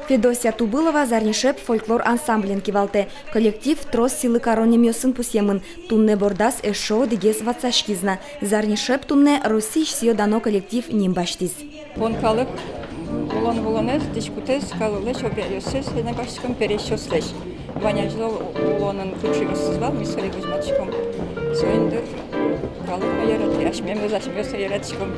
Федосия Тубылова зарнишеп фольклор ансамблен кивалте. Коллектив трос силы коронем йосын пусемын. Тунне бордас эшо дегес вацашкизна. Зарнишеп тунне Росич сио дано коллектив ним баштиз. Понкалык улон дискутез калылеш обяёсес на башком перещослеш. Ваняжло улонын кучигосызбал мисали гузматчиком. Соиндер калык ярат яшмем зашмёс яратчиком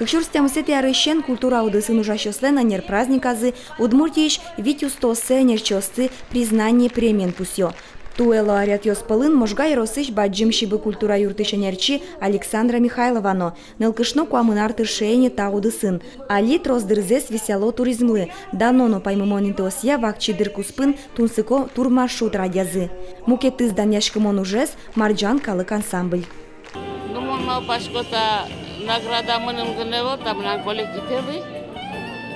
Кыкшурстямысет ярыщен культура аудысын ужащослен анер праздниказы Удмуртииш витюстосы нерчосты признание премиен пусё. Туэло арят йоспалын можгай росыш баджим шибы культура юртыша нерчи Александра Михайловано. Нылкышно куамынар тыршейне таудысын. Али троздырзес весело туризмлы. Даноно паймымонин осья вакчи дыркуспын тунсыко турмаршрут радязы. Мукетыз даняшкымон ужес марджан калык ансамбль. Награда мыным гнево там на коллективе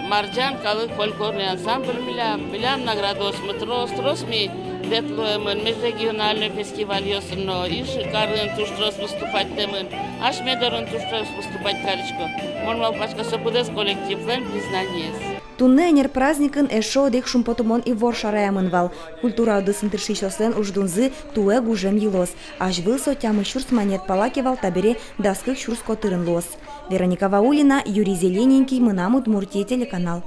марджан калык фольклорный ансамбль милям награду смотрос ми детлуемын межрегиональный фестиваль ёсыно и шикарный туштрос выступать темын аш медорын туштрос выступать каричко монмал пачка собудес коллективлен признание. Тунне энер праздникын эшо дек шумпотумон и вор шараямын вал. Культура адысын тыршишослен уждунзы туэ гужем елос. Аж вылсо тямы шурс манет палакевал табере даскых шурс котырын лос. Вероника Ваулина, Юрий Зелененький, Мынам Удмуртия телеканал.